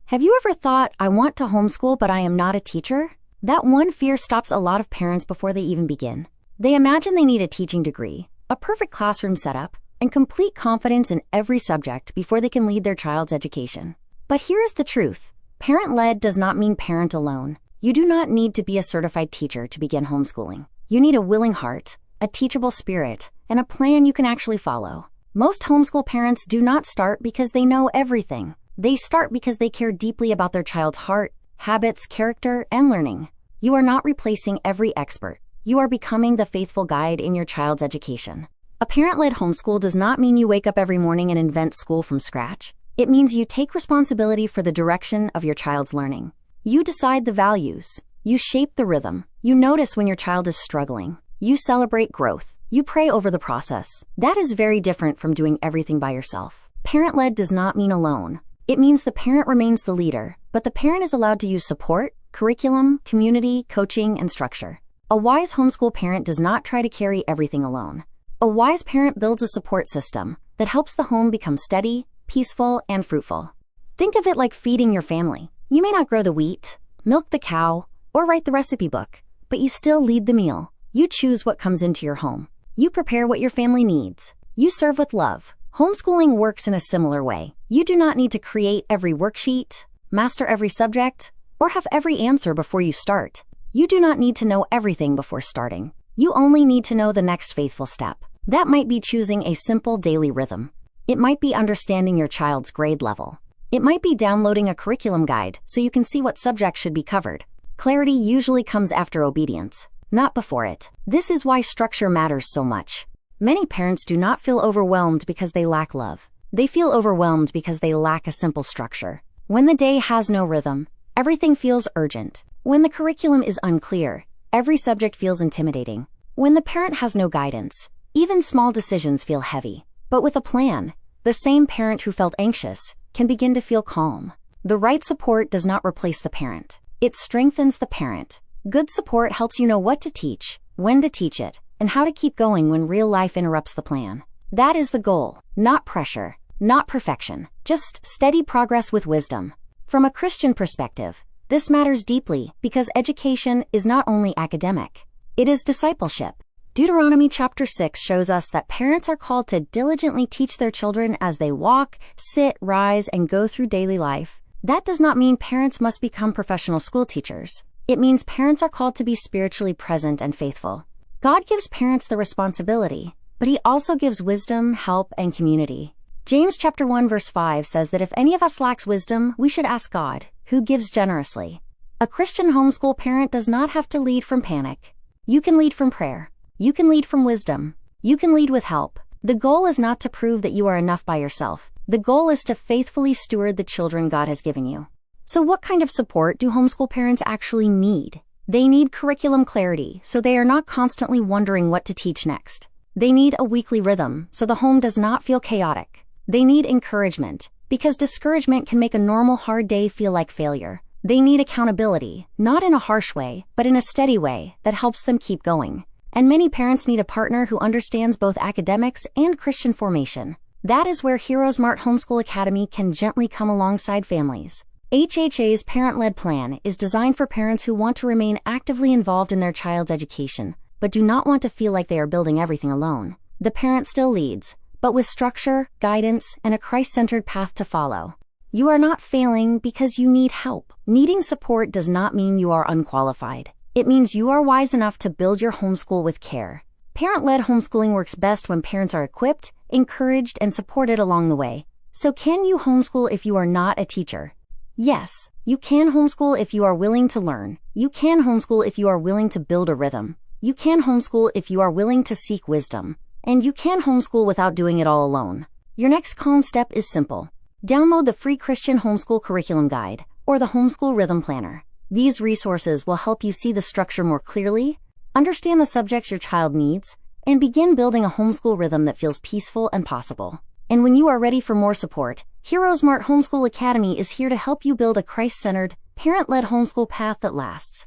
Have you ever thought, I want to homeschool, but I am not a teacher? That one fear stops a lot of parents before they even begin. They imagine they need a teaching degree, a perfect classroom setup, and complete confidence in every subject before they can lead their child's education. But here is the truth. Parent-led does not mean parent alone. You do not need to be a certified teacher to begin homeschooling. You need a willing heart, a teachable spirit, and a plan you can actually follow. Most homeschool parents do not start because they know everything. They start because they care deeply about their child's heart, habits, character, and learning. You are not replacing every expert. You are becoming the faithful guide in your child's education. A parent-led homeschool does not mean you wake up every morning and invent school from scratch. It means you take responsibility for the direction of your child's learning. You decide the values. You shape the rhythm. You notice when your child is struggling. You celebrate growth. You pray over the process. That is very different from doing everything by yourself. Parent-led does not mean alone. It means the parent remains the leader, but the parent is allowed to use support, curriculum, community, coaching, and structure. A wise homeschool parent does not try to carry everything alone. A wise parent builds a support system that helps the home become steady, peaceful, and fruitful. Think of it like feeding your family. You may not grow the wheat, milk the cow, or write the recipe book, but you still lead the meal. You choose what comes into your home. You prepare what your family needs. You serve with love. Homeschooling works in a similar way. You do not need to create every worksheet, master every subject, or have every answer before you start. You do not need to know everything before starting. You only need to know the next faithful step. That might be choosing a simple daily rhythm. It might be understanding your child's grade level. It might be downloading a curriculum guide so you can see what subjects should be covered. Clarity usually comes after obedience, not before it. This is why structure matters so much. Many parents do not feel overwhelmed because they lack love. They feel overwhelmed because they lack a simple structure. When the day has no rhythm, everything feels urgent. When the curriculum is unclear, every subject feels intimidating. When the parent has no guidance, even small decisions feel heavy. But with a plan, the same parent who felt anxious can begin to feel calm. The right support does not replace the parent. It strengthens the parent. Good support helps you know what to teach, when to teach it, and how to keep going when real life interrupts the plan. That is the goal, not pressure, not perfection, just steady progress with wisdom. From a Christian perspective, this matters deeply because education is not only academic, it is discipleship. Deuteronomy chapter 6 shows us that parents are called to diligently teach their children as they walk, sit, rise, and go through daily life. That does not mean parents must become professional school teachers. It means parents are called to be spiritually present and faithful. God gives parents the responsibility, but He also gives wisdom, help, and community. James chapter 1 verse 5 says that if any of us lacks wisdom, we should ask God, who gives generously. A Christian homeschool parent does not have to lead from panic. You can lead from prayer. You can lead from wisdom. You can lead with help. The goal is not to prove that you are enough by yourself. The goal is to faithfully steward the children God has given you. So what kind of support do homeschool parents actually need? They need curriculum clarity, so they are not constantly wondering what to teach next. They need a weekly rhythm, so the home does not feel chaotic. They need encouragement, because discouragement can make a normal hard day feel like failure. They need accountability, not in a harsh way, but in a steady way that helps them keep going. And many parents need a partner who understands both academics and Christian formation. That is where HeroesMart Homeschool Academy can gently come alongside families. HHA's parent-led plan is designed for parents who want to remain actively involved in their child's education, but do not want to feel like they are building everything alone. The parent still leads, but with structure, guidance, and a Christ-centered path to follow. You are not failing because you need help. Needing support does not mean you are unqualified. It means you are wise enough to build your homeschool with care. Parent-led homeschooling works best when parents are equipped, encouraged, and supported along the way. So can you homeschool if you are not a teacher? Yes, you can homeschool if you are willing to learn. You can homeschool if you are willing to build a rhythm. You can homeschool if you are willing to seek wisdom. And you can homeschool without doing it all alone. Your next calm step is simple. Download the free Christian Homeschool Curriculum Guide or the Homeschool Rhythm Planner. These resources will help you see the structure more clearly, understand the subjects your child needs, and begin building a homeschool rhythm that feels peaceful and possible. And when you are ready for more support, HeroesMart Homeschool Academy is here to help you build a Christ-centered, parent-led homeschool path that lasts.